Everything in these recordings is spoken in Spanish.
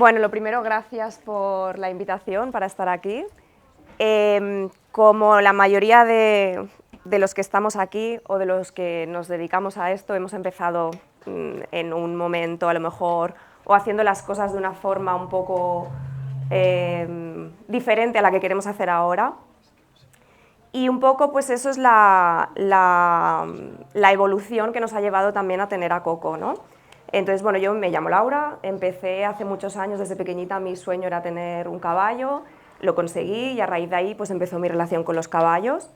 Bueno, lo primero, gracias por la invitación para estar aquí. Como la mayoría de los que estamos aquí o de los que nos dedicamos a esto, hemos empezado en un momento a lo mejor o haciendo las cosas de una forma un poco diferente a la que queremos hacer ahora. Y un poco pues eso es la evolución que nos ha llevado también a tener a Coco, ¿no? Entonces, bueno, yo me llamo Laura, empecé hace muchos años, desde pequeñita mi sueño era tener un caballo, lo conseguí y a raíz de ahí pues empezó mi relación con los caballos.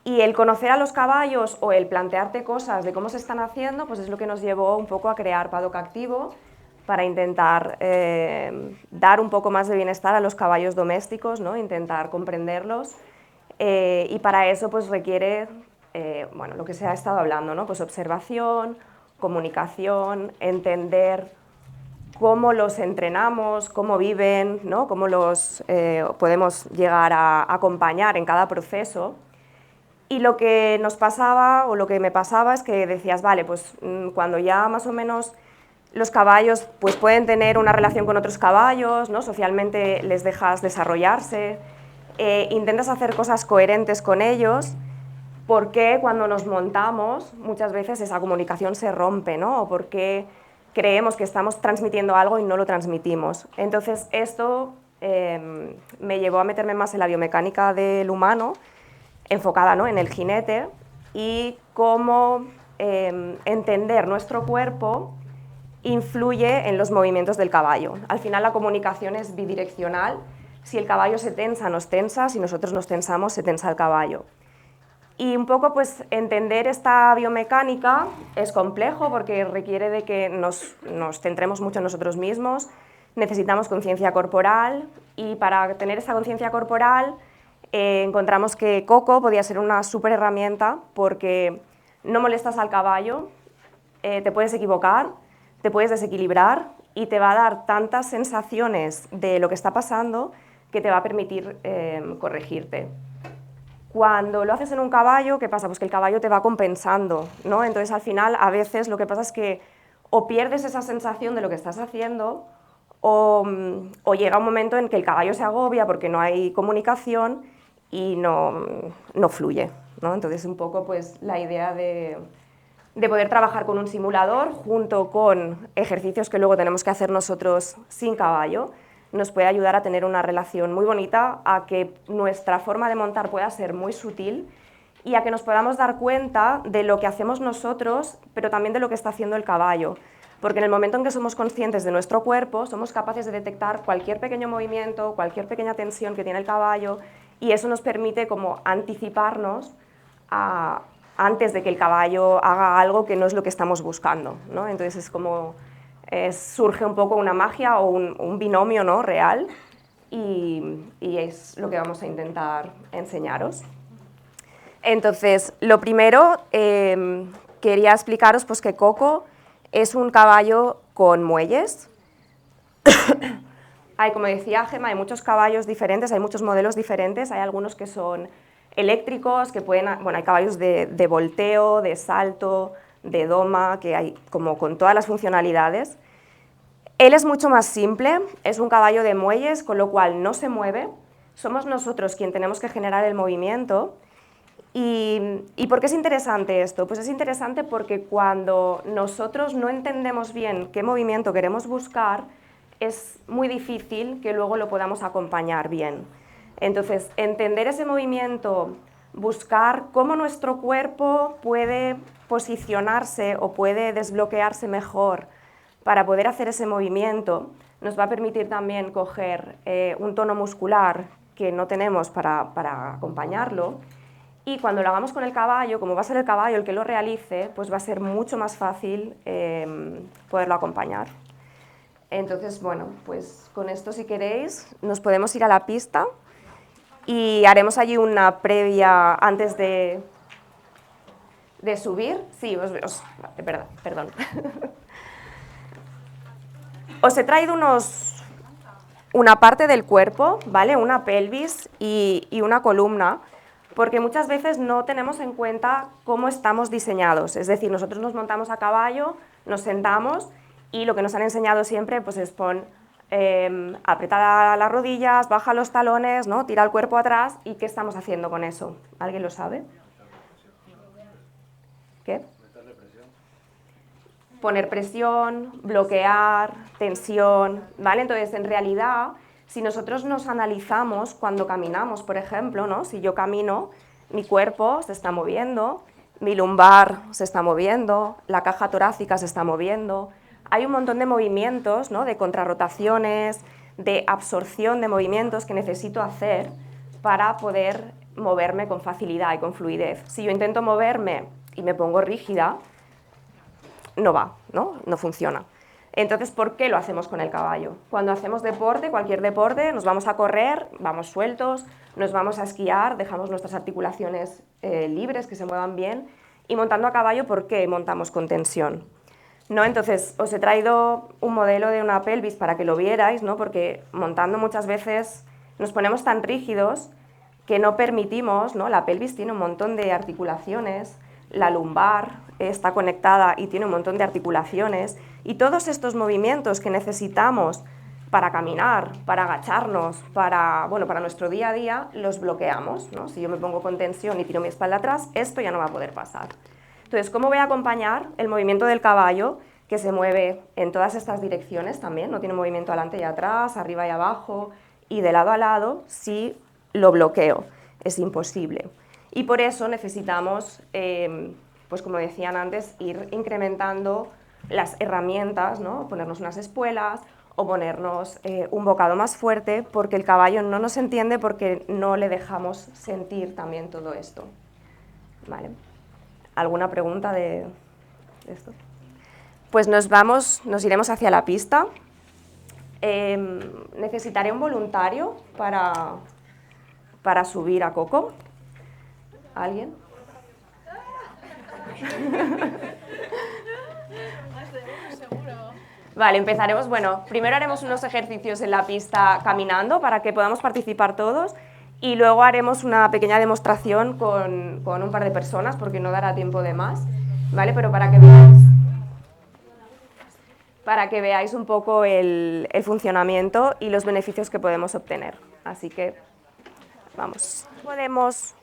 Y el conocer a los caballos o el plantearte cosas de cómo se están haciendo, pues es lo que nos llevó un poco a crear Paddock Activo para intentar dar un poco más de bienestar a los caballos domésticos, ¿no? Intentar comprenderlos. Y para eso pues requiere bueno, lo que se ha estado hablando, ¿no? Pues observación, comunicación, entender cómo los entrenamos, cómo viven, ¿no? Cómo los podemos llegar a acompañar en cada proceso. Y lo que nos pasaba, o lo que me pasaba, es que decías, vale, pues cuando ya más o menos los caballos pues, pueden tener una relación con otros caballos, ¿no? Socialmente les dejas desarrollarse, intentas hacer cosas coherentes con ellos, porque cuando nos montamos muchas veces esa comunicación se rompe, ¿no? O porque creemos que estamos transmitiendo algo y no lo transmitimos. Entonces esto me llevó a meterme más en la biomecánica del humano, enfocada, ¿no? En el jinete, y cómo entender nuestro cuerpo influye en los movimientos del caballo. Al final la comunicación es bidireccional. Si el caballo se tensa, nos tensa; si nosotros nos tensamos, se tensa el caballo. Y un poco pues entender esta biomecánica es complejo porque requiere de que nos centremos mucho en nosotros mismos, necesitamos conciencia corporal, y para tener esa conciencia corporal encontramos que Coco podía ser una súper herramienta porque no molestas al caballo, te puedes equivocar, te puedes desequilibrar y te va a dar tantas sensaciones de lo que está pasando que te va a permitir corregirte. Cuando lo haces en un caballo, ¿qué pasa? Pues que el caballo te va compensando, ¿no? Entonces al final a veces lo que pasa es que o pierdes esa sensación de lo que estás haciendo o llega un momento en que el caballo se agobia porque no hay comunicación y no fluye, ¿no? Entonces un poco pues la idea de poder trabajar con un simulador junto con ejercicios que luego tenemos que hacer nosotros sin caballo nos puede ayudar a tener una relación muy bonita, a que nuestra forma de montar pueda ser muy sutil y a que nos podamos dar cuenta de lo que hacemos nosotros, pero también de lo que está haciendo el caballo. Porque en el momento en que somos conscientes de nuestro cuerpo, somos capaces de detectar cualquier pequeño movimiento, cualquier pequeña tensión que tiene el caballo, y eso nos permite como anticiparnos antes de que el caballo haga algo que no es lo que estamos buscando, ¿no? Entonces es como surge un poco una magia o un binomio, ¿no? Real, y es lo que vamos a intentar enseñaros. Entonces, lo primero, quería explicaros pues, que Coco es un caballo con muelles. Como decía Gemma, hay muchos caballos diferentes, hay muchos modelos diferentes, hay algunos que son eléctricos, que pueden, bueno, hay caballos de volteo, de salto, de doma, que hay como con todas las funcionalidades. Él es mucho más simple, es un caballo de muelles, con lo cual no se mueve, somos nosotros quien tenemos que generar el movimiento. ¿Y por qué es interesante esto? Pues es interesante porque cuando nosotros no entendemos bien qué movimiento queremos buscar, es muy difícil que luego lo podamos acompañar bien. Entonces, entender ese movimiento, buscar cómo nuestro cuerpo puede posicionarse o puede desbloquearse mejor para poder hacer ese movimiento, nos va a permitir también coger un tono muscular que no tenemos para acompañarlo, y cuando lo hagamos con el caballo, como va a ser el caballo el que lo realice, pues va a ser mucho más fácil poderlo acompañar. Entonces, bueno, pues con esto, si queréis, nos podemos ir a la pista y haremos allí una previa antes de subir. Sí, perdón. Os he traído una parte del cuerpo, ¿vale? Una pelvis y una columna, porque muchas veces no tenemos en cuenta cómo estamos diseñados. Es decir, nosotros nos montamos a caballo, nos sentamos y lo que nos han enseñado siempre pues, es pon Aprieta las rodillas, baja los talones, ¿no? Tira el cuerpo atrás. ¿Y qué estamos haciendo con eso? ¿Alguien lo sabe? ¿Qué? Poner presión, bloquear, tensión, ¿vale? Entonces, en realidad, si nosotros nos analizamos cuando caminamos, por ejemplo, ¿no? Si yo camino, mi cuerpo se está moviendo, mi lumbar se está moviendo, la caja torácica se está moviendo, hay un montón de movimientos, ¿no? De contrarrotaciones, de absorción de movimientos que necesito hacer para poder moverme con facilidad y con fluidez. Si yo intento moverme y me pongo rígida, no va, no funciona. Entonces, ¿por qué lo hacemos con el caballo? Cuando hacemos deporte, cualquier deporte, nos vamos a correr, vamos sueltos, nos vamos a esquiar, dejamos nuestras articulaciones libres, que se muevan bien, y montando a caballo, ¿por qué montamos con tensión? ¿No? Entonces, os he traído un modelo de una pelvis para que lo vierais, ¿no? Porque montando muchas veces nos ponemos tan rígidos que no permitimos, ¿no? La pelvis tiene un montón de articulaciones, la lumbar está conectada y tiene un montón de articulaciones, y todos estos movimientos que necesitamos para caminar, para agacharnos, para nuestro día a día, los bloqueamos, ¿no? Si yo me pongo con tensión y tiro mi espalda atrás, esto ya no va a poder pasar. Entonces, ¿cómo voy a acompañar el movimiento del caballo, que se mueve en todas estas direcciones también? No tiene movimiento adelante y atrás, arriba y abajo, y de lado a lado, si lo bloqueo. Es imposible. Y por eso necesitamos, pues como decían antes, ir incrementando las herramientas, ¿no? Ponernos unas espuelas o ponernos un bocado más fuerte, porque el caballo no nos entiende porque no le dejamos sentir también todo esto. ¿Vale? ¿Alguna pregunta de esto? Pues nos iremos hacia la pista. Necesitaré un voluntario para subir a Coco. ¿Alguien? Vale, empezaremos. Bueno, primero haremos unos ejercicios en la pista caminando para que podamos participar todos, y luego haremos una pequeña demostración con un par de personas, porque no dará tiempo de más, ¿vale? Pero para que veáis un poco el funcionamiento y los beneficios que podemos obtener. Así que, vamos. Podemos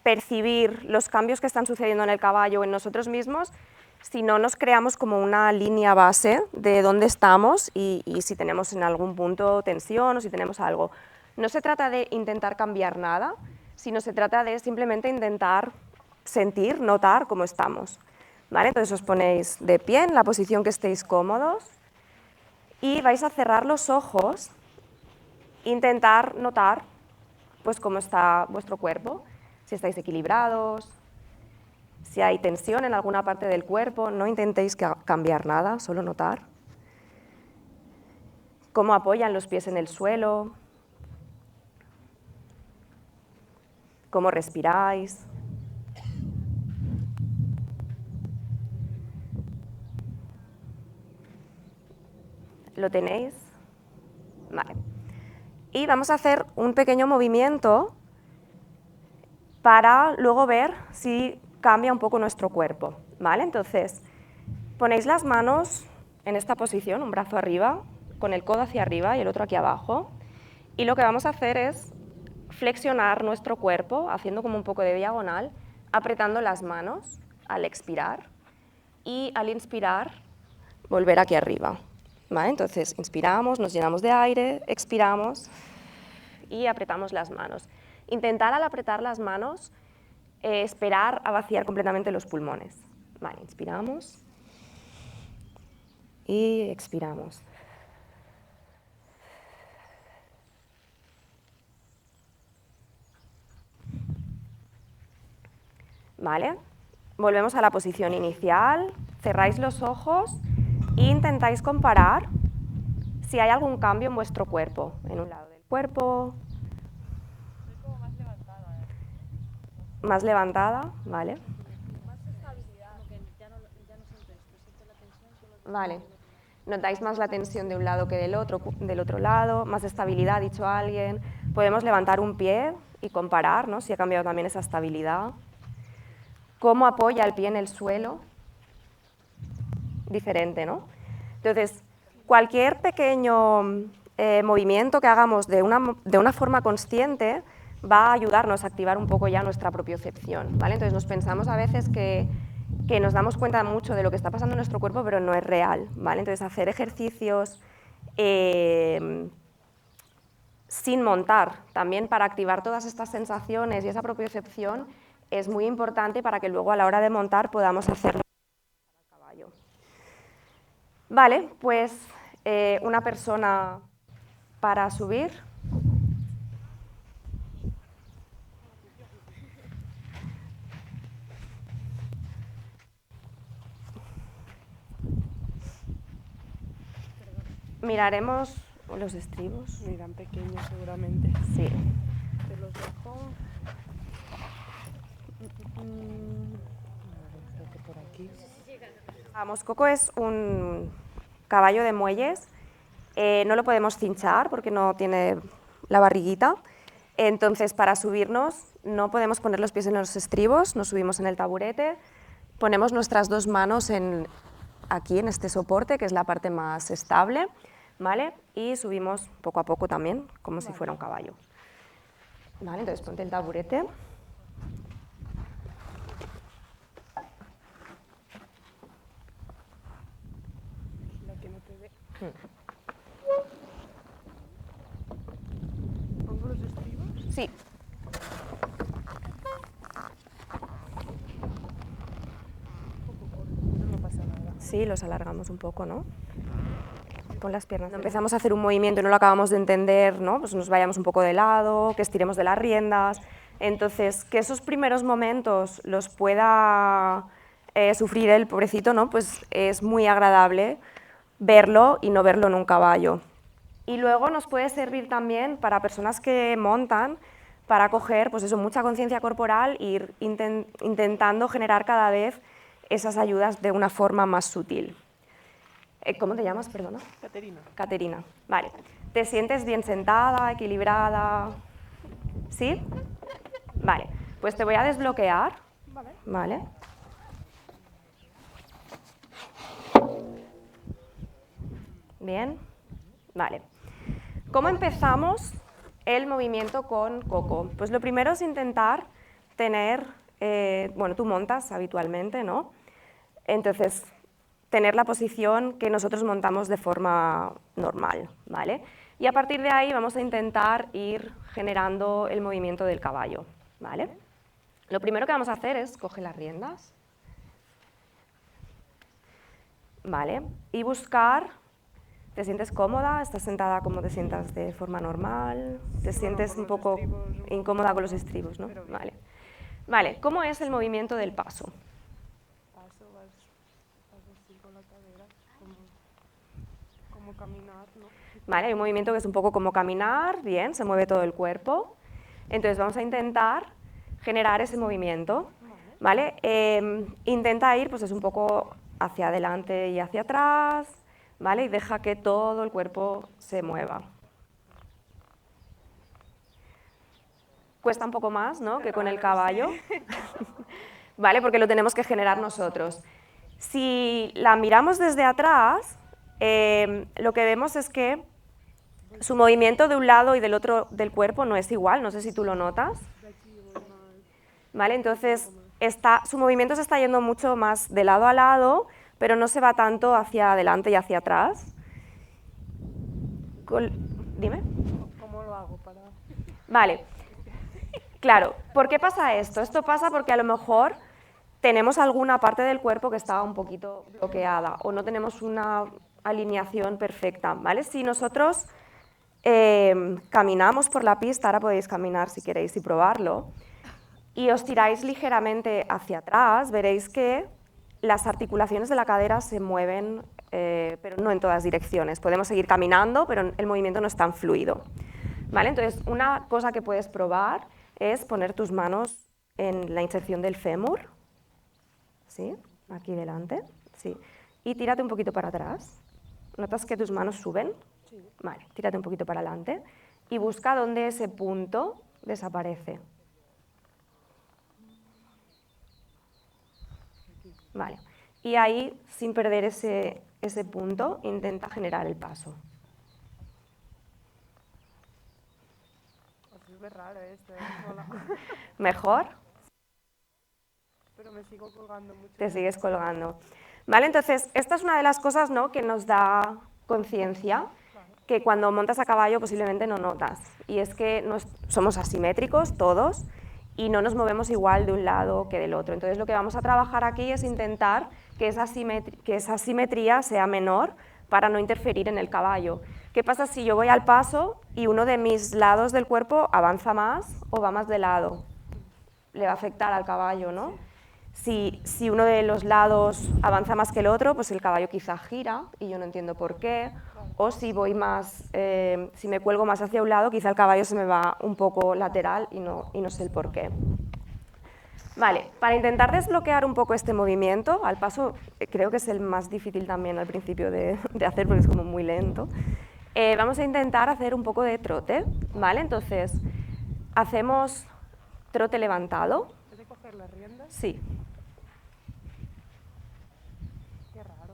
percibir los cambios que están sucediendo en el caballo o en nosotros mismos si no nos creamos como una línea base de dónde estamos y si tenemos en algún punto tensión o si tenemos algo. No se trata de intentar cambiar nada, sino se trata de simplemente intentar sentir, notar cómo estamos. ¿Vale? Entonces os ponéis de pie en la posición que estéis cómodos y vais a cerrar los ojos, intentar notar pues cómo está vuestro cuerpo, si estáis equilibrados, si hay tensión en alguna parte del cuerpo. No intentéis cambiar nada, solo notar. Cómo apoyan los pies en el suelo, cómo respiráis. ¿Lo tenéis? Vale. Y vamos a hacer un pequeño movimiento para luego ver si cambia un poco nuestro cuerpo, ¿vale? Entonces, ponéis las manos en esta posición, un brazo arriba, con el codo hacia arriba y el otro aquí abajo, y lo que vamos a hacer es flexionar nuestro cuerpo, haciendo como un poco de diagonal, apretando las manos al expirar, y al inspirar, volver aquí arriba, ¿vale? Entonces, inspiramos, nos llenamos de aire, expiramos y apretamos las manos. Intentar al apretar las manos esperar a vaciar completamente los pulmones. Vale, inspiramos y expiramos. Vale, volvemos a la posición inicial, cerráis los ojos e intentáis comparar si hay algún cambio en vuestro cuerpo, en un lado del cuerpo. Más levantada, ¿vale? Más estabilidad, ya no siento esto, siento la tensión. Vale, notáis más la tensión de un lado que del otro lado, más estabilidad, ha dicho alguien. Podemos levantar un pie y comparar, ¿no? Si ha cambiado también esa estabilidad. ¿Cómo apoya el pie en el suelo? Diferente, ¿no? Entonces, cualquier pequeño movimiento que hagamos de una forma consciente va a ayudarnos a activar un poco ya nuestra propiocepción, ¿vale? Entonces nos pensamos a veces que nos damos cuenta mucho de lo que está pasando en nuestro cuerpo, pero no es real, ¿vale? Entonces hacer ejercicios sin montar, también para activar todas estas sensaciones y esa propiocepción, es muy importante para que luego a la hora de montar podamos hacerlo al caballo. Vale, pues una persona para subir. Miraremos los estribos. Miran pequeños seguramente. Sí. Te los dejo. Creo que por aquí. Vamos, Coco es un caballo de muelles. No lo podemos cinchar porque no tiene la barriguita. Entonces, para subirnos, no podemos poner los pies en los estribos, nos subimos en el taburete, ponemos nuestras dos manos aquí en este soporte, que es la parte más estable, ¿vale? Y subimos poco a poco también, como si fuera un caballo. Vale, entonces ponte el taburete. La que no te ve. ¿Pongo los estribos? Sí. No pasa nada. Sí, los alargamos un poco, ¿no? Pon las piernas. Cuando empezamos a hacer un movimiento y no lo acabamos de entender, ¿no? Pues nos vayamos un poco de lado, que estiremos de las riendas. Entonces, que esos primeros momentos los pueda sufrir el pobrecito, ¿no? Pues es muy agradable verlo y no verlo en un caballo. Y luego nos puede servir también para personas que montan, para coger, pues eso, mucha conciencia corporal e ir intentando generar cada vez esas ayudas de una forma más sutil. ¿Cómo te llamas, perdona? Caterina. Caterina, vale. ¿Te sientes bien sentada, equilibrada? ¿Sí? Vale, pues te voy a desbloquear. Vale. Bien, vale. ¿Cómo empezamos el movimiento con Coco? Pues lo primero es intentar tener, bueno, tú montas habitualmente, ¿no? Entonces, tener la posición que nosotros montamos de forma normal, ¿vale? Y a partir de ahí vamos a intentar ir generando el movimiento del caballo, ¿vale? Lo primero que vamos a hacer es coger las riendas, ¿vale? Y buscar, ¿te sientes cómoda? ¿Estás sentada como te sientas de forma normal? ¿Te sientes un poco incómoda con los estribos, no? Vale. Vale, ¿cómo es el movimiento del paso? Vas así con la cadera, como caminar, ¿no? Vale, hay un movimiento que es un poco como caminar, bien, se mueve todo el cuerpo. Entonces vamos a intentar generar ese movimiento, ¿vale? Intenta ir, pues es un poco hacia adelante y hacia atrás, ¿vale? Y deja que todo el cuerpo se mueva. Cuesta un poco más, ¿no?, que con el caballo, ¿vale? Porque lo tenemos que generar nosotros. Si la miramos desde atrás, lo que vemos es que su movimiento de un lado y del otro del cuerpo no es igual, no sé si tú lo notas. ¿Vale? Entonces, su movimiento se está yendo mucho más de lado a lado, pero no se va tanto hacia adelante y hacia atrás. Dime. ¿Cómo lo hago para...? Vale. Claro, ¿por qué pasa esto? Esto pasa porque a lo mejor tenemos alguna parte del cuerpo que está un poquito bloqueada o no tenemos una alineación perfecta, ¿vale? Si nosotros caminamos por la pista, ahora podéis caminar si queréis y probarlo, y os tiráis ligeramente hacia atrás, veréis que las articulaciones de la cadera se mueven, pero no en todas direcciones. Podemos seguir caminando, pero el movimiento no es tan fluido, ¿vale? Entonces, una cosa que puedes probar es poner tus manos en la inserción del fémur, ¿sí? Aquí delante, sí. Y tírate un poquito para atrás. ¿Notas que tus manos suben? Sí. Vale, tírate un poquito para adelante y busca dónde ese punto desaparece. Vale. Y ahí, sin perder ese punto, intenta generar el paso. Es raro esto, mola. ¿Mejor? Pero me sigo colgando mucho. Te sigues colgando. ¿Vale? Entonces, esta es una de las cosas, ¿no?, que nos da conciencia, que cuando montas a caballo posiblemente no notas. Y es que somos asimétricos todos y no nos movemos igual de un lado que del otro. Entonces, lo que vamos a trabajar aquí es intentar que esa simetría sea menor para no interferir en el caballo. ¿Qué pasa si yo voy al paso y uno de mis lados del cuerpo avanza más o va más de lado? Le va a afectar al caballo, ¿no? Si uno de los lados avanza más que el otro, pues el caballo quizá gira y yo no entiendo por qué. O si voy más, si me cuelgo más hacia un lado, quizá el caballo se me va un poco lateral y no sé el por qué. Vale, para intentar desbloquear un poco este movimiento, al paso creo que es el más difícil también al principio de hacer porque es como muy lento, vamos a intentar hacer un poco de trote, ¿vale? Entonces, hacemos trote levantado. ¿Has de coger las riendas? Sí. Qué raro.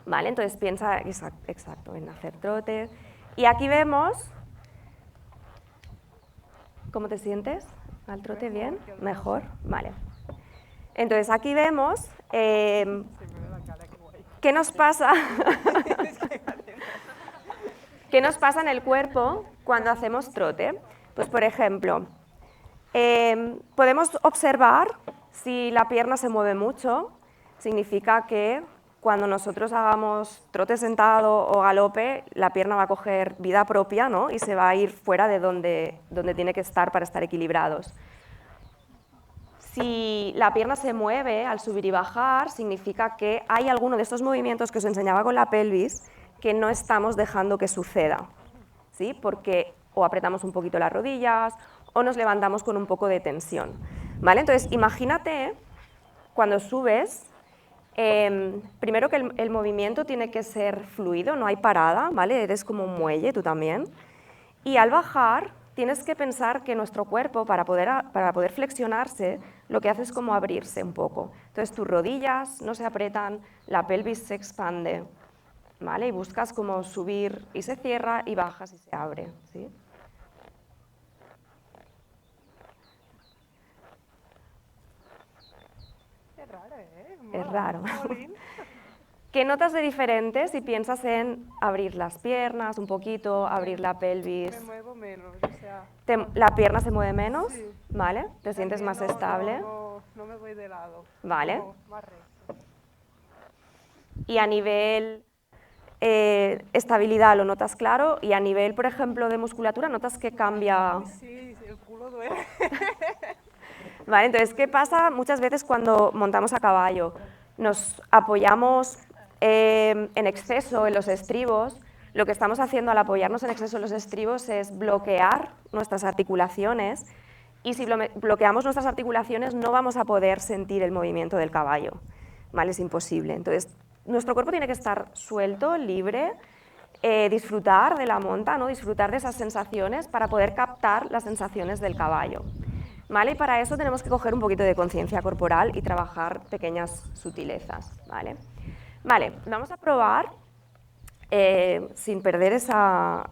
Vale, entonces piensa exacto en hacer trote. Y aquí vemos, ¿cómo te sientes al trote? ¿Bien? ¿Mejor? Vale. Entonces aquí vemos Se me ve la cara, qué guay. qué nos pasa. ¿Qué nos pasa en el cuerpo cuando hacemos trote? Pues, por ejemplo, podemos observar si la pierna se mueve mucho, significa que cuando nosotros hagamos trote sentado o galope, la pierna va a coger vida propia, ¿no?, y se va a ir fuera de donde tiene que estar para estar equilibrados. Si la pierna se mueve al subir y bajar, significa que hay alguno de estos movimientos que os enseñaba con la pelvis que no estamos dejando que suceda, ¿sí? Porque o apretamos un poquito las rodillas o nos levantamos con un poco de tensión, ¿vale? Entonces, imagínate cuando subes, primero que el movimiento tiene que ser fluido, no hay parada, ¿vale? Eres como un muelle, tú también. Y al bajar, tienes que pensar que nuestro cuerpo, para poder flexionarse, lo que hace es como abrirse un poco. Entonces, tus rodillas no se apretan, la pelvis se expande, ¿vale? Y buscas como subir y se cierra y bajas y se abre, ¿sí? Es raro, ¿eh? Es Mola. raro. Jolín. ¿Qué notas de diferente si piensas en abrir las piernas un poquito, abrir la Me pelvis? muevo menos, o sea... ¿La pierna se mueve menos? Sí. ¿Vale? ¿Te sientes También más estable? No me voy de lado. Vale. Como más recto. Y a nivel estabilidad lo notas claro, y a nivel, por ejemplo, de musculatura, notas que cambia. Uy, sí, el culo duele. Vale, entonces, ¿qué pasa muchas veces cuando montamos a caballo? Nos apoyamos en exceso en los estribos. Lo que estamos haciendo al apoyarnos en exceso en los estribos es bloquear nuestras articulaciones, y si bloqueamos nuestras articulaciones no vamos a poder sentir el movimiento del caballo, ¿vale? Es imposible. Entonces, nuestro cuerpo tiene que estar suelto, libre, disfrutar de la monta, ¿no?, disfrutar de esas sensaciones para poder captar las sensaciones del caballo, ¿vale? Y para eso tenemos que coger un poquito de conciencia corporal y trabajar pequeñas sutilezas, ¿vale? Vale, vamos a probar, sin perder esa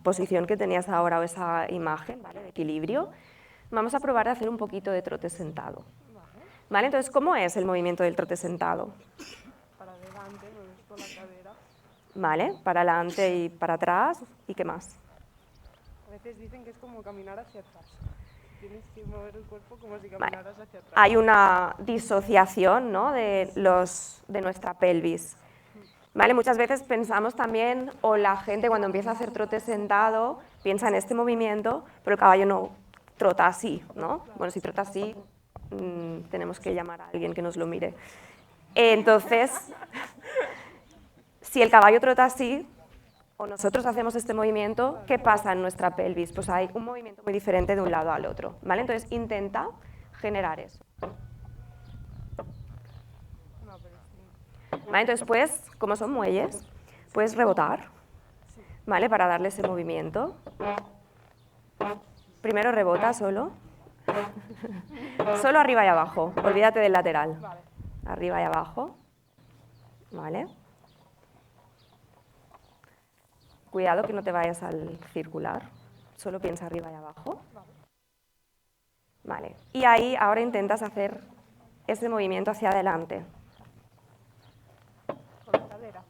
posición que tenías ahora o esa imagen, ¿vale?, de equilibrio, vamos a probar de hacer un poquito de trote sentado. ¿Vale? Entonces, ¿cómo es el movimiento del trote sentado? Para adelante, mueves con la cadera. ¿Vale? Para adelante y para atrás, ¿y qué más? A veces dicen que es como caminar hacia atrás. Tienes que mover el cuerpo como si Vale. caminaras hacia atrás. Hay una disociación, ¿no?, de nuestra pelvis. ¿Vale? Muchas veces pensamos también, o la gente cuando empieza a hacer trote sentado, piensa en este movimiento, pero el caballo no trota así, ¿no? Bueno, si trota así, tenemos que llamar a alguien que nos lo mire. Entonces, si el caballo trota así, o nosotros hacemos este movimiento, ¿qué pasa en nuestra pelvis? Pues hay un movimiento muy diferente de un lado al otro, ¿vale? Entonces, intenta generar eso. No, pero sí. ¿Vale? Entonces, pues, como son muelles, puedes rebotar, ¿vale?, para darle ese movimiento. Primero rebota solo. Solo arriba y abajo, olvídate del lateral. Vale. Arriba y abajo, ¿vale? Cuidado que no te vayas al circular, solo piensa arriba y abajo. Vale, y ahí ahora intentas hacer ese movimiento hacia adelante. Con la cadera.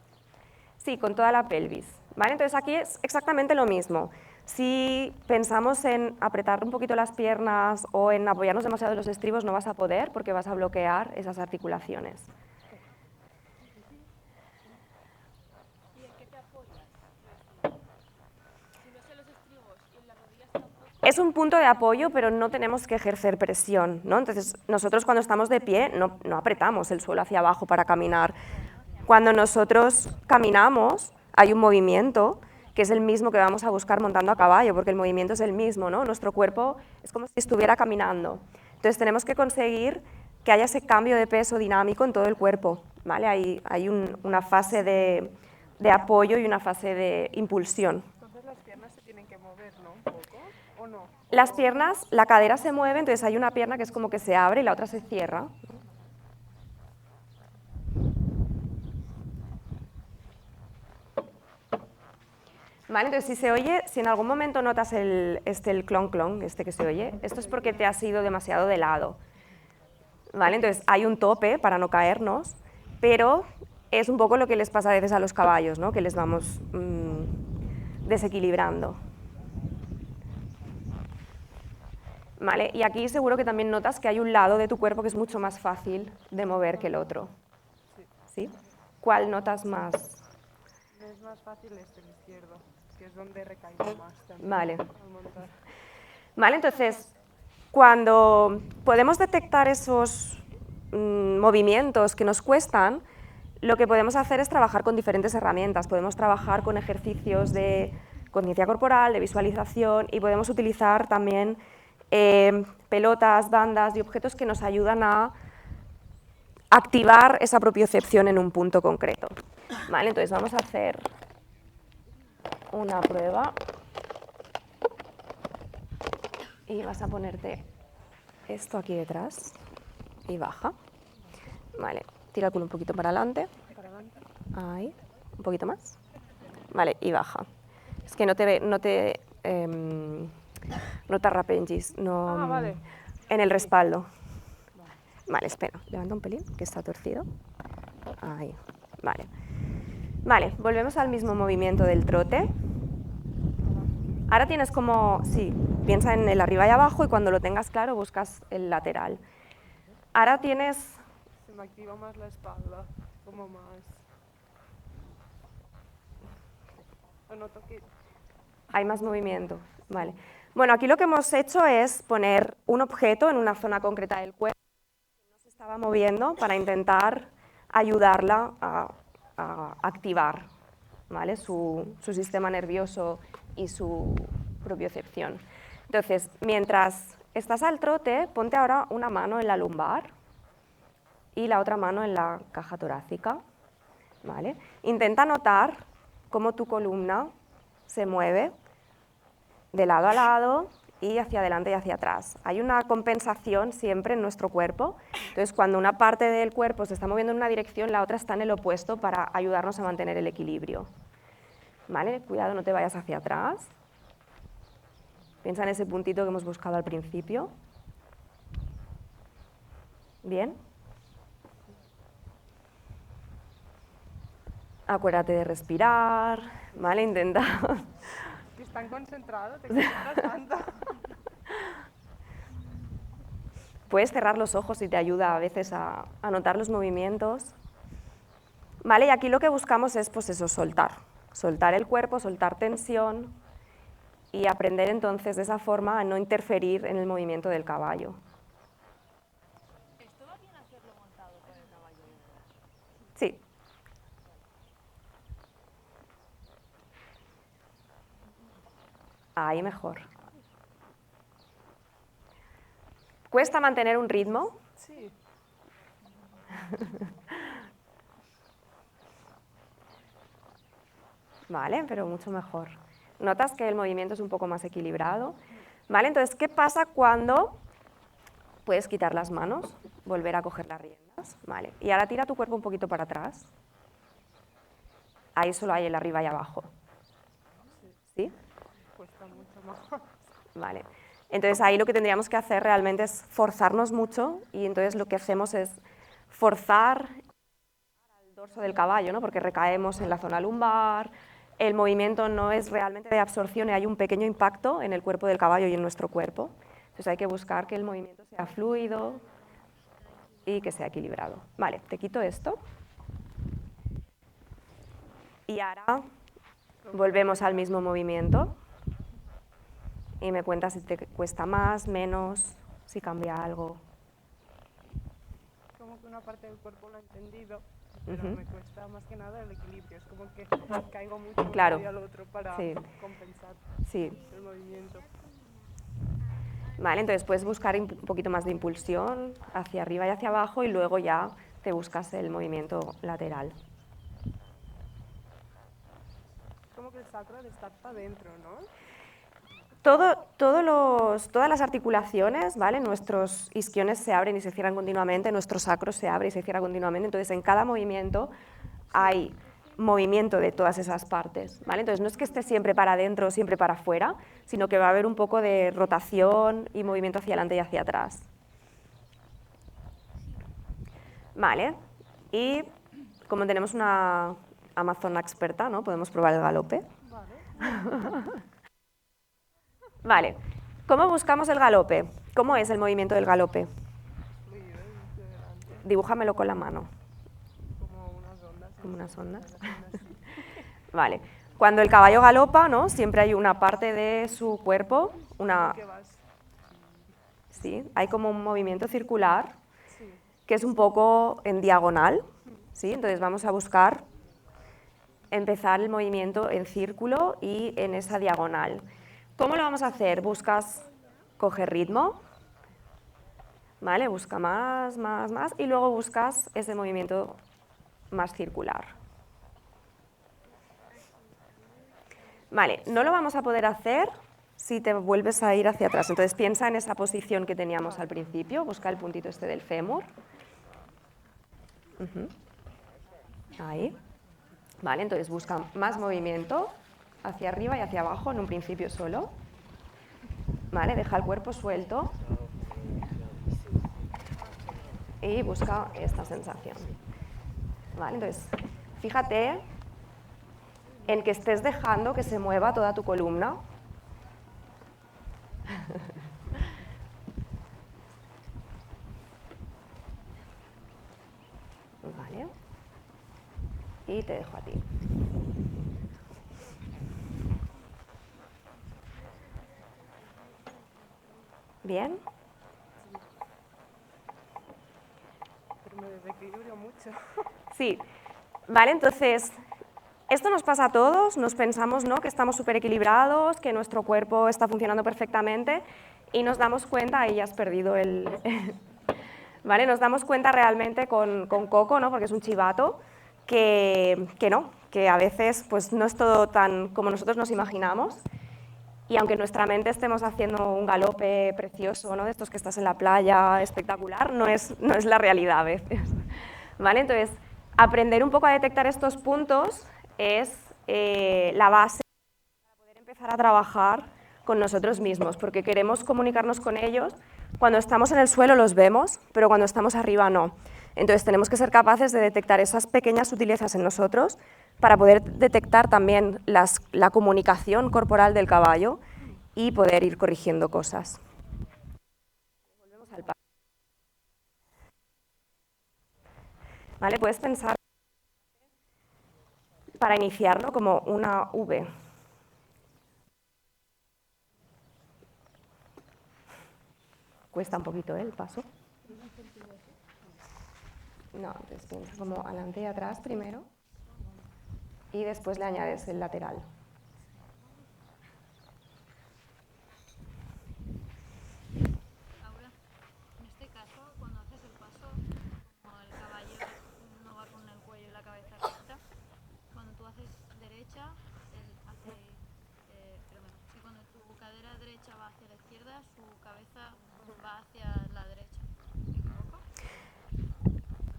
Sí, con toda la pelvis. ¿Vale? Entonces aquí es exactamente lo mismo. Si pensamos en apretar un poquito las piernas o en apoyarnos demasiado en los estribos, no vas a poder porque vas a bloquear esas articulaciones. ¿Y en qué te apoyas? Si no sé los estribos y en las rodillas tampoco. Es un punto de apoyo, pero no tenemos que ejercer presión, ¿no? Entonces, nosotros cuando estamos de pie no apretamos el suelo hacia abajo para caminar. Cuando nosotros caminamos, hay un movimiento que es el mismo que vamos a buscar montando a caballo, porque el movimiento es el mismo, ¿no? Nuestro cuerpo es como si estuviera caminando. Entonces, tenemos que conseguir que haya ese cambio de peso dinámico en todo el cuerpo, ¿vale? Hay una fase de apoyo y una fase de impulsión. Entonces las piernas se tienen que mover, ¿no? Un poco, ¿o no? Las piernas, la cadera se mueve, entonces hay una pierna que es como que se abre y la otra se cierra. Vale, entonces si se oye, si en algún momento notas el clon clon, que se oye, esto es porque te has ido demasiado de lado. Vale, entonces hay un tope para no caernos, pero es un poco lo que les pasa a veces a los caballos, ¿no? Que les vamos desequilibrando. Vale, y aquí seguro que también notas que hay un lado de tu cuerpo que es mucho más fácil de mover que el otro. ¿Sí? ¿Cuál notas más? Es más fácil el izquierdo, que es donde recaigo más también. Vale. Al montar. Vale, entonces, cuando podemos detectar esos movimientos que nos cuestan, lo que podemos hacer es trabajar con diferentes herramientas. Podemos trabajar con ejercicios de conciencia corporal, de visualización, y podemos utilizar también pelotas, bandas y objetos que nos ayudan a activar esa propiocepción en un punto concreto. Vale, entonces vamos a hacer una prueba y vas a ponerte esto aquí detrás y baja. Vale, tira el culo un poquito para adelante. Ahí, un poquito más. Vale, y baja. Es que no te arrepengis, no, Vale. en el respaldo. Vale, espera, levanta un pelín, que está torcido. Ahí, vale. Vale, volvemos al mismo movimiento del trote. Ahora tienes como, sí, piensa en el arriba y abajo y cuando lo tengas claro buscas el lateral. Ahora tienes... Se me activa más la espalda, como más... Lo noto que... Hay más movimiento, vale. Bueno, aquí lo que hemos hecho es poner un objeto en una zona concreta del cuerpo que no se estaba moviendo para intentar ayudarla a activar, ¿vale? su sistema nervioso y su propiocepción. Entonces, mientras estás al trote, ponte ahora una mano en la lumbar y la otra mano en la caja torácica, ¿vale? Intenta notar cómo tu columna se mueve de lado a lado y hacia adelante y hacia atrás. Hay una compensación siempre en nuestro cuerpo, entonces cuando una parte del cuerpo se está moviendo en una dirección, la otra está en el opuesto para ayudarnos a mantener el equilibrio. ¿Vale? Cuidado, no te vayas hacia atrás. Piensa en ese puntito que hemos buscado al principio. ¿Bien? Acuérdate de respirar, ¿vale? Intenta... Que es tan concentrado, te concentras tanto. Puedes cerrar los ojos y te ayuda a veces a notar los movimientos. ¿Vale? Y aquí lo que buscamos es, pues eso, soltar. Soltar el cuerpo, soltar tensión y aprender entonces de esa forma a no interferir en el movimiento del caballo. ¿Esto va bien hacerlo montado con el caballo? Sí. Ahí mejor. ¿Cuesta mantener un ritmo? Sí. Vale, pero mucho mejor. Notas que el movimiento es un poco más equilibrado. Vale, entonces, ¿qué pasa cuando puedes quitar las manos, volver a coger las riendas? Vale, y ahora tira tu cuerpo un poquito para atrás. Ahí solo hay el arriba y abajo. ¿Sí? Cuesta mucho más. Vale. Entonces ahí lo que tendríamos que hacer realmente es forzarnos mucho y entonces lo que hacemos es forzar el dorso del caballo, ¿no? Porque recaemos en la zona lumbar, el movimiento no es realmente de absorción y hay un pequeño impacto en el cuerpo del caballo y en nuestro cuerpo. Entonces hay que buscar que el movimiento sea fluido y que sea equilibrado. Vale, te quito esto. Y ahora volvemos al mismo movimiento. Y me cuentas si te cuesta más, menos, si cambia algo. Como que una parte del cuerpo lo he entendido, pero Ujú. me cuesta más que nada el equilibrio. Es como que caigo mucho de un Claro. lado y al otro para Sí. compensar Sí. el movimiento. Vale, entonces puedes buscar un poquito más de impulsión hacia arriba y hacia abajo y luego ya te buscas el movimiento lateral. Es como que el sacro de estar para adentro, ¿no? Todas las articulaciones, ¿vale? Nuestros isquiones se abren y se cierran continuamente, nuestro sacro se abre y se cierra continuamente, entonces en cada movimiento hay movimiento de todas esas partes, ¿vale? Entonces no es que esté siempre para adentro o siempre para afuera, sino que va a haber un poco de rotación y movimiento hacia adelante y hacia atrás. Vale, y como tenemos una amazona experta, ¿no? Podemos probar el galope. Vale. Vale, ¿cómo buscamos el galope? ¿Cómo es el movimiento del galope? Fluido desde delante, Dibújamelo con la mano, como unas ondas. como unas ondas. Haciendo así. Vale, cuando el caballo galopa, ¿no? Siempre hay una parte de su cuerpo, Como que vas. sí, hay como un movimiento circular Sí. que es un poco en diagonal, ¿sí? Entonces vamos a buscar empezar el movimiento en círculo y en esa diagonal. ¿Cómo lo vamos a hacer? Buscas coger ritmo, ¿vale? Busca más, más, más y luego buscas ese movimiento más circular. Vale, no lo vamos a poder hacer si te vuelves a ir hacia atrás. Entonces piensa en esa posición que teníamos al principio, busca el puntito este del fémur. Ahí. Vale, entonces busca más movimiento hacia arriba y hacia abajo en un principio solo. Vale, deja el cuerpo suelto y busca esta sensación. Vale, entonces fíjate en que estés dejando que se mueva toda tu columna. Vale. Y te dejo a ti. ¿Bien? Pero me desequilibrio mucho. Sí. Vale, entonces, esto nos pasa a todos, nos pensamos, ¿no?, que estamos súper equilibrados, que nuestro cuerpo está funcionando perfectamente y nos damos cuenta, y ya has perdido el... ¿Vale? Nos damos cuenta realmente con Coco, ¿no?, porque es un chivato, que no, que a veces pues, no es todo tan como nosotros nos imaginamos. Y aunque en nuestra mente estemos haciendo un galope precioso, ¿no?, de estos que estás en la playa, espectacular, no es la realidad a veces. ¿Vale? Entonces, aprender un poco a detectar estos puntos es la base para poder empezar a trabajar con nosotros mismos, porque queremos comunicarnos con ellos. Cuando estamos en el suelo los vemos, pero cuando estamos arriba no. Entonces tenemos que ser capaces de detectar esas pequeñas sutilezas en nosotros para poder detectar también la comunicación corporal del caballo y poder ir corrigiendo cosas. Volvemos al paso. ¿Vale? Puedes pensar para iniciarlo como una V. Cuesta un poquito el paso. No, entonces piensa como adelante y atrás primero y después le añades el lateral. Laura, en este caso, cuando haces el paso, como el caballo no va con el cuello y la cabeza recta, cuando tú haces derecha, él hace, pero bueno, si cuando tu cadera derecha va hacia la izquierda, su cabeza va hacia la derecha. ¿Me equivoco?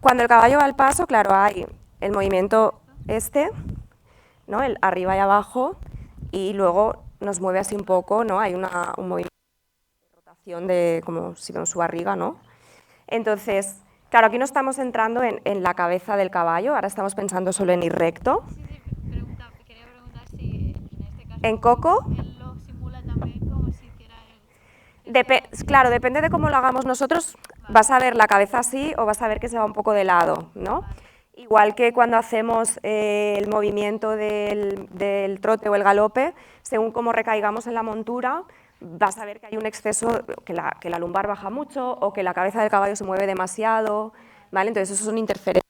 Cuando el caballo va al paso, claro, hay el movimiento este, ¿no?, el arriba y abajo, y luego nos mueve así un poco, ¿no? Hay un movimiento de rotación de como si vemos su barriga, ¿no? Entonces, claro, aquí no estamos entrando en la cabeza del caballo, ahora estamos pensando solo en ir recto. Sí, quería preguntar si en este caso En Coco, él lo simula también como si hiciera él. claro, depende de cómo lo hagamos nosotros, vas a ver la cabeza así o vas a ver que se va un poco de lado, ¿no? Igual que cuando hacemos el movimiento del trote o el galope, según cómo recaigamos en la montura, vas a ver que hay un exceso, que la lumbar baja mucho o que la cabeza del caballo se mueve demasiado, ¿vale? Entonces eso son interferencias.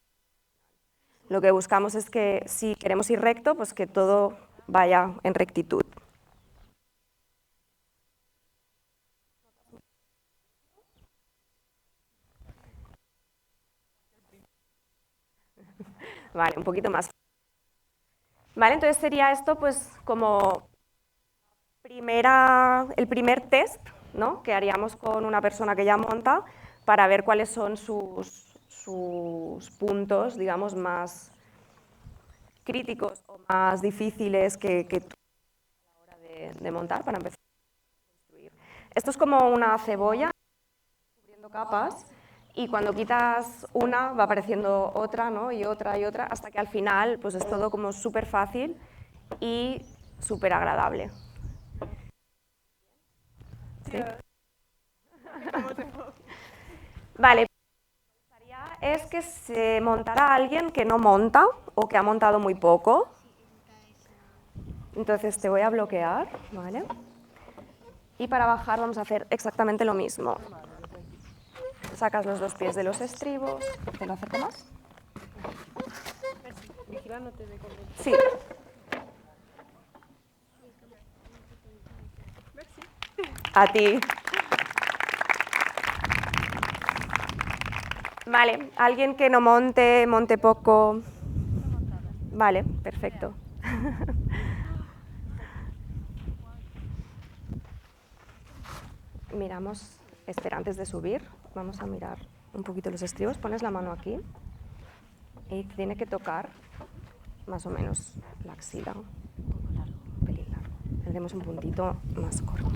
Lo que buscamos es que si queremos ir recto, pues que todo vaya en rectitud. Vale, un poquito más. Vale, entonces sería esto pues como el primer test, ¿no?, que haríamos con una persona que ya monta para ver cuáles son sus puntos, digamos, más críticos o más difíciles que tú a la hora de montar para empezar a construir. Esto es como una cebolla cubriendo capas y cuando quitas una va apareciendo otra, ¿no?, y otra, hasta que al final pues es todo como súper fácil y súper agradable. ¿Sí? Vale, lo que me gustaría es que se montara alguien que no monta o que ha montado muy poco. Entonces te voy a bloquear, ¿vale? Y para bajar vamos a hacer exactamente lo mismo. Sacas los dos pies de los estribos. ¿Te lo acerco más? Vigilándote de comer. Sí. A ti. Vale, alguien que no monte poco. Vale, perfecto. Miramos, espera, antes de subir, vamos a mirar un poquito los estribos. Pones la mano aquí y tiene que tocar más o menos la axila. Un pelín largo. Tendremos un puntito más corto.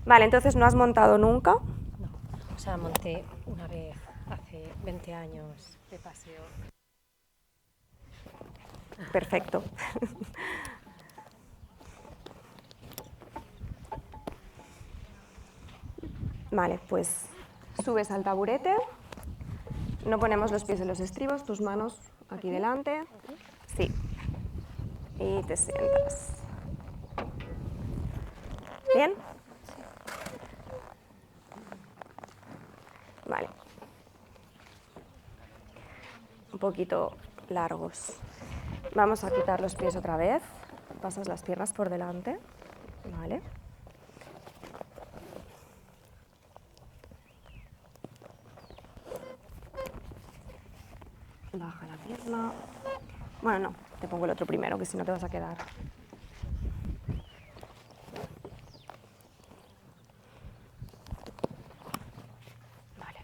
Vale, entonces no has montado nunca. No, o sea, monté una vez hace 20 años de paseo. Perfecto. Vale, pues subes al taburete, no ponemos los pies en los estribos, tus manos aquí delante. Sí. Y te sientas. ¿Bien? Vale. Un poquito largos. Vamos a quitar los pies otra vez. Pasas las piernas por delante. Vale. Baja la pierna. Bueno, no, te pongo el otro primero, que si no te vas a quedar. Vale.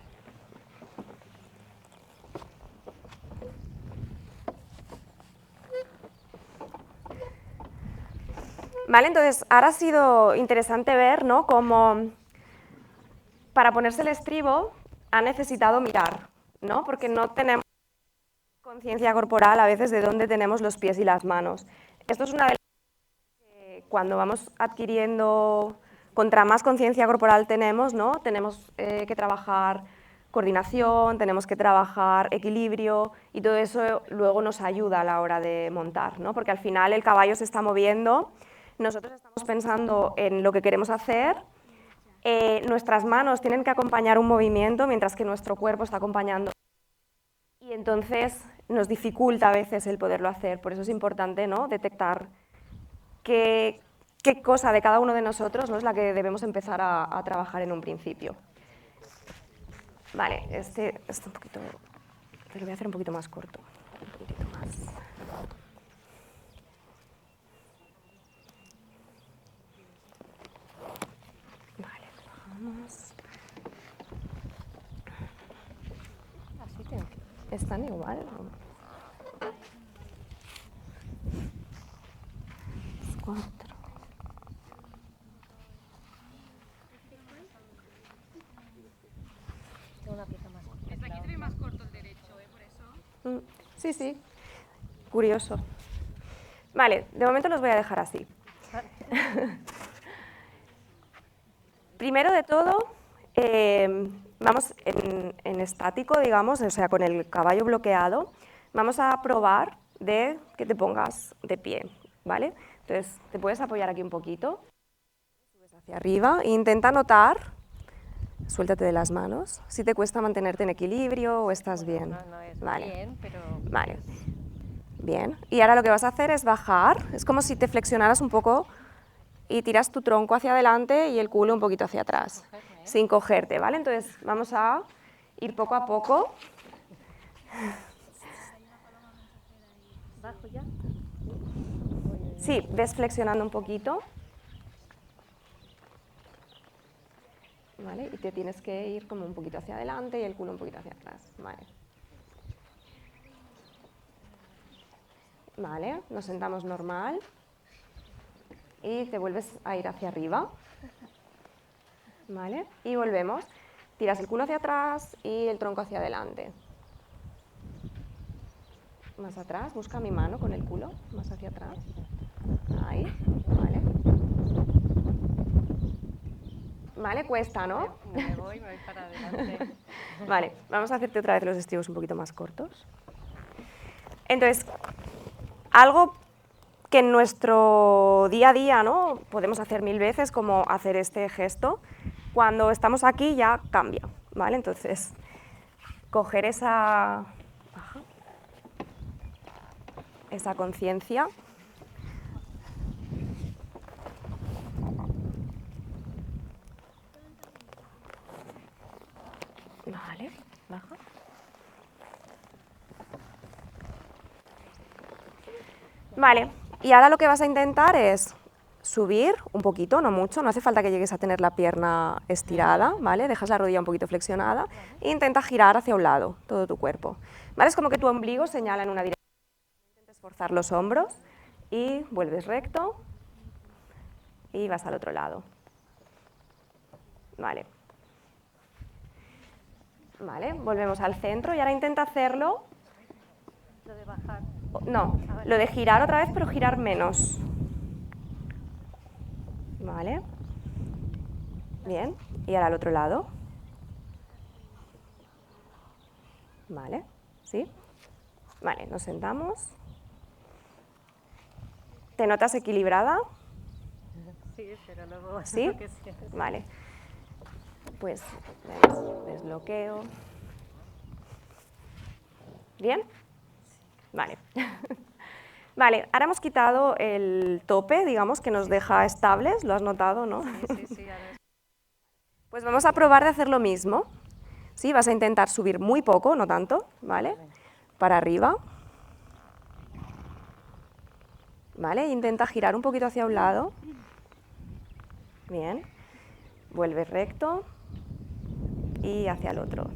Vale, entonces ahora ha sido interesante ver, ¿no?, cómo para ponerse el estribo ha necesitado mirar, ¿no?, porque no tenemos conciencia corporal a veces de dónde tenemos los pies y las manos. Esto es una de las cosas que cuando vamos adquiriendo, contra más conciencia corporal tenemos, ¿no?, tenemos que trabajar coordinación, tenemos que trabajar equilibrio y todo eso luego nos ayuda a la hora de montar, ¿no?, porque al final el caballo se está moviendo, nosotros estamos pensando en lo que queremos hacer, nuestras manos tienen que acompañar un movimiento mientras que nuestro cuerpo está acompañando. Y entonces nos dificulta a veces el poderlo hacer, por eso es importante, ¿no?, detectar qué cosa de cada uno de nosotros, ¿no?, es la que debemos empezar a trabajar en un principio. Vale, este un poquito, te lo voy a hacer un poquito más corto, un poquitito más. Vale, bajamos. Así ¿están igual? 4. Tengo una pieza más. Desde aquí se ve más corto el derecho, por eso. Sí, sí, curioso. Vale, de momento los voy a dejar así. Primero de todo, vamos en estático, digamos, o sea, con el caballo bloqueado, vamos a probar de que te pongas de pie, ¿vale? Entonces, te puedes apoyar aquí un poquito, subes hacia arriba e intenta notar, suéltate de las manos, si te cuesta mantenerte en equilibrio o estás bien. No es Vale. bien, pero... Vale. Bien, y ahora lo que vas a hacer es bajar, es como si te flexionaras un poco y tiras tu tronco hacia adelante y el culo un poquito hacia atrás, sin cogerte, ¿vale? Entonces vamos a ir poco a poco. ¿Bajo ya? Sí, ves flexionando un poquito. ¿Vale? Y te tienes que ir como un poquito hacia adelante y el culo un poquito hacia atrás, ¿vale? Vale, nos sentamos normal y te vuelves a ir hacia arriba, ¿vale? Y volvemos, tiras el culo hacia atrás y el tronco hacia adelante. Más atrás, busca mi mano con el culo, más hacia atrás. Ahí, ¿vale? Vale, cuesta, ¿no? Me voy para adelante. Vale, vamos a hacerte otra vez los estribos un poquito más cortos. Entonces, algo que en nuestro día a día, ¿no?, podemos hacer 1000 veces, como hacer este gesto, cuando estamos aquí ya cambia, ¿vale? Entonces, coger esa conciencia. Vale, baja. Vale, y ahora lo que vas a intentar es subir un poquito, no mucho, no hace falta que llegues a tener la pierna estirada, ¿vale? Dejas la rodilla un poquito flexionada e intenta girar hacia un lado todo tu cuerpo, ¿vale? Es como que tu ombligo señala en una dirección. Intentes forzar los hombros y vuelves recto y vas al otro lado. Vale. Vale, volvemos al centro y ahora intenta hacerlo. Lo de bajar. No, lo de girar otra vez, pero girar menos. Vale. Bien, y ahora al otro lado. Vale, ¿sí? Vale, nos sentamos. ¿Te notas equilibrada? Sí, pero luego... ¿Sí? que sí. Vale. Pues desbloqueo. ¿Bien? Vale. Vale, ahora hemos quitado el tope, digamos, que nos deja estables, lo has notado, ¿no? Sí, ahora es... Pues vamos a probar de hacer lo mismo. ¿Sí? Vas a intentar subir muy poco, no tanto, ¿vale? Para arriba. ¿Vale? Intenta girar un poquito hacia un lado. Bien. Vuelve recto y hacia el otro.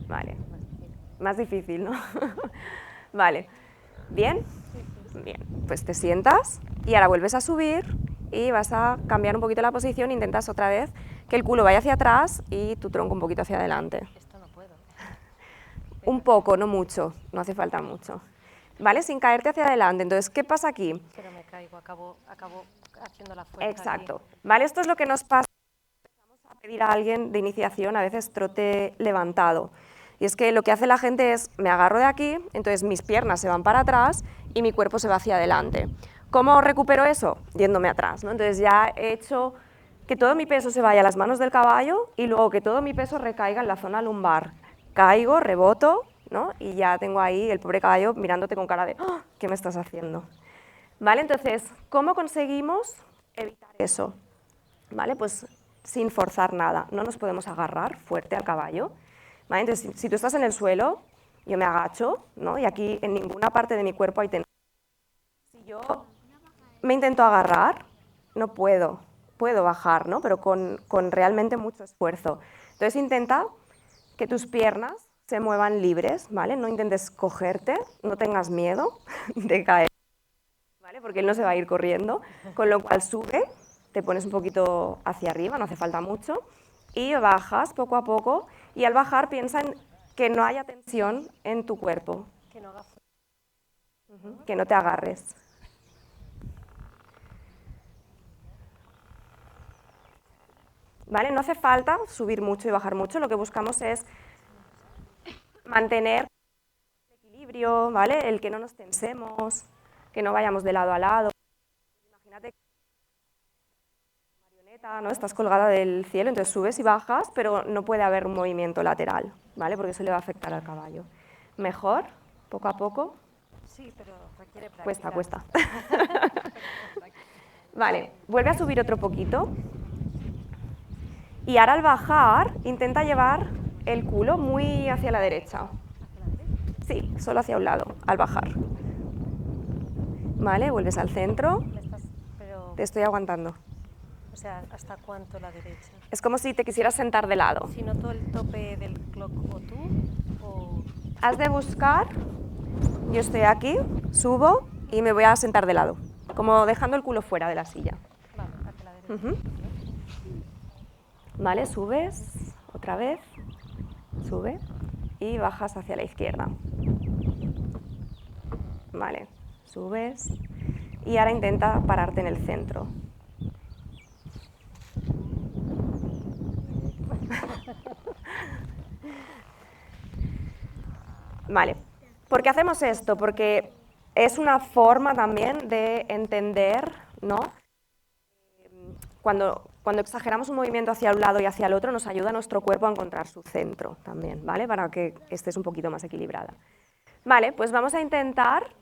Vale. Más difícil, ¿no? Vale. ¿Bien? Bien. Pues te sientas y ahora vuelves a subir y vas a cambiar un poquito la posición. Intentas otra vez que el culo vaya hacia atrás y tu tronco un poquito hacia adelante. Esto no puedo. Un poco, no mucho, no hace falta mucho. ¿Vale? Sin caerte hacia adelante. Entonces, ¿qué pasa aquí? Pero me caigo, acabo haciendo la fuerza. Exacto. Aquí. ¿Vale? Esto es lo que nos pasa. Empezamos a pedir a alguien de iniciación, a veces trote levantado. Y es que lo que hace la gente es, me agarro de aquí, entonces mis piernas se van para atrás y mi cuerpo se va hacia adelante. ¿Cómo recupero eso? Yéndome atrás, ¿no? Entonces ya he hecho que todo mi peso se vaya a las manos del caballo y luego que todo mi peso recaiga en la zona lumbar. Caigo, reboto, ¿no? Y ya tengo ahí el pobre caballo mirándote con cara de ¡oh! ¿Qué me estás haciendo? ¿Vale? Entonces, ¿cómo conseguimos evitar eso? ¿Vale? Pues sin forzar nada, no nos podemos agarrar fuerte al caballo. ¿Vale? Entonces, si tú estás en el suelo, yo me agacho, ¿no? Y aquí en ninguna parte de mi cuerpo hay tensión. Si yo me intento agarrar, no puedo, puedo bajar, ¿no? Pero con realmente mucho esfuerzo. Entonces intenta que tus piernas se muevan libres, ¿vale? No intentes cogerte, no tengas miedo de caer. ¿vale? Porque él no se va a ir corriendo, con lo cual sube, te pones un poquito hacia arriba, no hace falta mucho, y bajas poco a poco, y al bajar piensa en que no haya tensión en tu cuerpo, Que no haga que no te agarres. ¿Vale? No hace falta subir mucho y bajar mucho, lo que buscamos es mantener el equilibrio, ¿vale? El que no nos tensemos, que no vayamos de lado a lado. Imagínate que marioneta, ¿no? Estás colgada del cielo, entonces subes y bajas, pero no puede haber un movimiento lateral, ¿vale? Porque eso le va a afectar al caballo. Mejor, poco a poco. Sí, pero requiere Cuesta, práctica. cuesta. Vale, vuelve a subir otro poquito. Y ahora al bajar, intenta llevar el culo muy hacia la derecha. ¿Hacia la derecha? Sí, solo hacia un lado, al bajar. Vale, vuelves al centro. Pero, Te estoy aguantando. o sea, ¿hasta cuánto la derecha? Es como si te quisieras sentar de lado. Si noto el tope del clock o tú, o... Has de buscar, yo estoy aquí, subo y me voy a sentar de lado, como dejando el culo fuera de la silla. Vale, hacia la derecha. Ujú. Vale, subes, otra vez, sube y bajas hacia la izquierda. Vale, subes y ahora intenta pararte en el centro. Vale, ¿por qué hacemos esto? Porque es una forma también de entender, ¿no? Cuando exageramos un movimiento hacia un lado y hacia el otro, nos ayuda a nuestro cuerpo a encontrar su centro también, ¿vale? Para que estés un poquito más equilibrada. Vale, pues vamos a intentar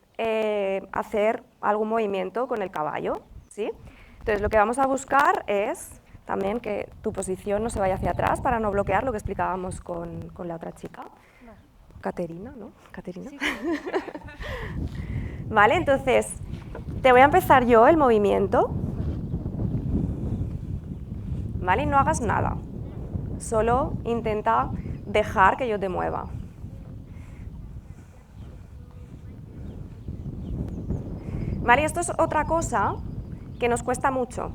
hacer algún movimiento con el caballo, ¿sí? Entonces lo que vamos a buscar es también que tu posición no se vaya hacia atrás para no bloquear lo que explicábamos con la otra chica. Caterina, ¿no? Caterina. Sí. Vale, entonces te voy a empezar yo el movimiento. ¿Vale? Y no hagas nada. Solo intenta dejar que yo te mueva. ¿Vale? Esto es otra cosa que nos cuesta mucho.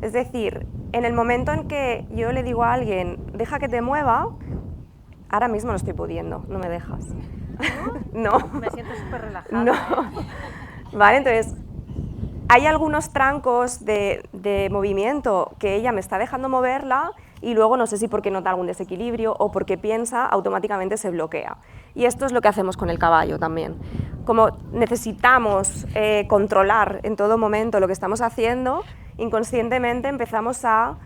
Es decir, en el momento en que yo le digo a alguien, deja que te mueva, ahora mismo no estoy pudiendo, no me dejas. No. Me siento súper relajada. No. Vale, entonces, hay algunos trancos de movimiento que ella me está dejando moverla y luego no sé si porque nota algún desequilibrio o porque piensa, automáticamente se bloquea. Y esto es lo que hacemos con el caballo también. Como necesitamos controlar en todo momento lo que estamos haciendo, inconscientemente empezamos a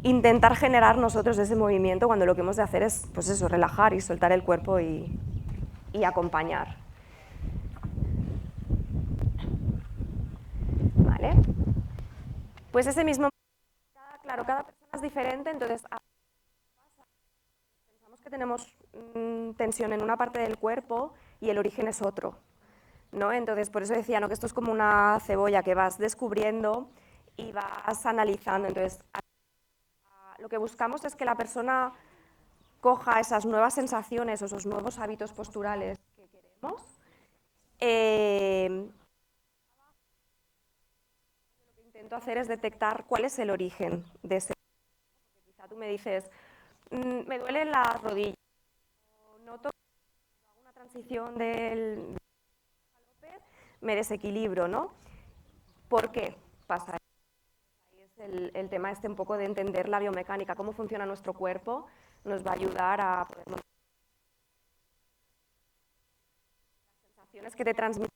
intentar generar nosotros ese movimiento cuando lo que hemos de hacer es, pues eso, relajar y soltar el cuerpo y acompañar. ¿Vale? Pues ese mismo, claro, cada persona es diferente, entonces pensamos que tenemos tensión en una parte del cuerpo y el origen es otro, ¿no? Entonces, por eso decía, ¿no?, que esto es como una cebolla que vas descubriendo y vas analizando. Entonces, lo que buscamos es que la persona coja esas nuevas sensaciones o esos nuevos hábitos posturales que queremos. Lo que intento hacer es detectar cuál es el origen de ese. Porque quizá tú me dices, me duelen las rodillas, o noto que hago una transición del galope, me desequilibro, ¿no? ¿Por qué pasa eso? Ahí es el tema un poco de entender la biomecánica, cómo funciona nuestro cuerpo, nos va a ayudar a poder las sensaciones que te transmite,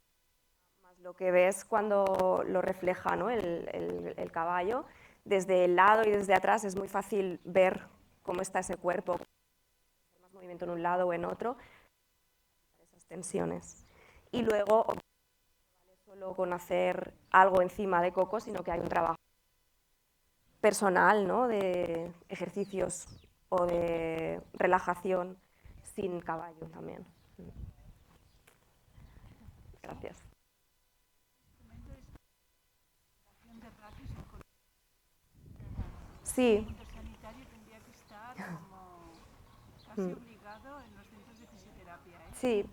más lo que ves cuando lo refleja, ¿no?, el caballo. Desde el lado y desde atrás es muy fácil ver cómo está ese cuerpo, más movimiento en un lado o en otro, esas tensiones. Y luego, no vale solo con hacer algo encima de Coco, sino que hay un trabajo personal, ¿no?, de ejercicios o de relajación sin caballo también. Gracias. Sí. El sanitario tendría que estar como casi obligado en los centros de fisioterapia, ¿eh?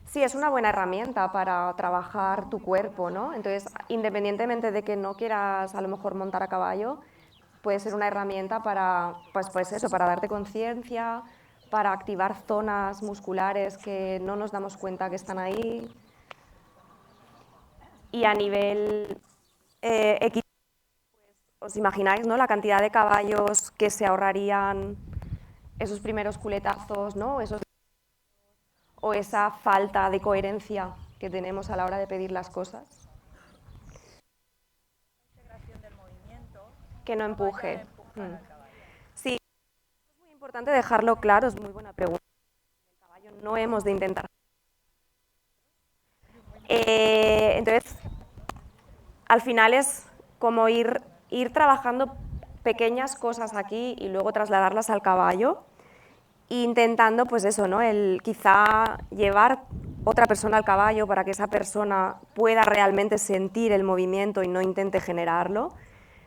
Sí, Sí, es una buena herramienta para trabajar tu cuerpo, ¿no? Entonces, independientemente de que no quieras a lo mejor montar a caballo, puede ser una herramienta para, pues eso, para darte conciencia, para activar zonas musculares que no nos damos cuenta que están ahí. Y a nivel equitativo, os imagináis, ¿no?, la cantidad de caballos que se ahorrarían esos primeros culetazos, ¿no?, o esa falta de coherencia que tenemos a la hora de pedir las cosas. Que no empuje. Sí, es muy importante dejarlo claro, es muy buena pregunta. El caballo no hemos de intentar. Entonces, al final es como ir trabajando pequeñas cosas aquí y luego trasladarlas al caballo, intentando, pues eso, ¿no?, quizá llevar otra persona al caballo para que esa persona pueda realmente sentir el movimiento y no intente generarlo,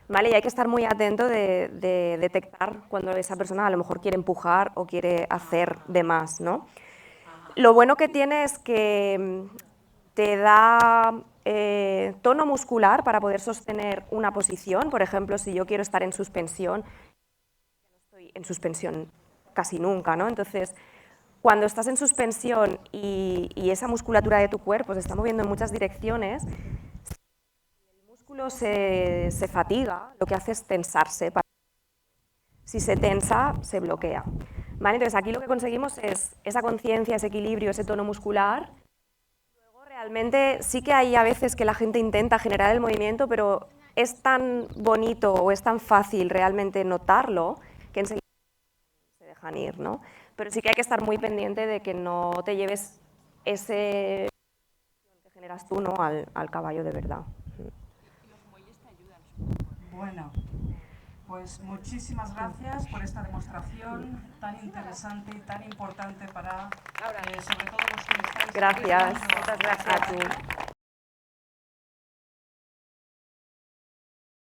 ¿vale? Y hay que estar muy atento de detectar cuando esa persona a lo mejor quiere empujar o quiere hacer de más, ¿no? Lo bueno que tiene es que te da tono muscular para poder sostener una posición. Por ejemplo, si yo quiero estar en suspensión, no estoy en suspensión casi nunca, ¿no? Entonces, cuando estás en suspensión y esa musculatura de tu cuerpo se está moviendo en muchas direcciones, si el músculo se fatiga, lo que hace es tensarse. Si se tensa, se bloquea, ¿vale? Entonces, aquí lo que conseguimos es esa conciencia, ese equilibrio, ese tono muscular. Luego, realmente, sí que hay a veces que la gente intenta generar el movimiento, pero es tan bonito o es tan fácil realmente notarlo que enseguida se dejan ir, ¿no? Pero sí que hay que estar muy pendiente de que no te lleves ese que generas tú, ¿no?, al caballo de verdad. Bueno, pues muchísimas gracias por esta demostración tan interesante y tan importante para, sobre todo, los que estáis... Gracias. Muchas gracias. A ti.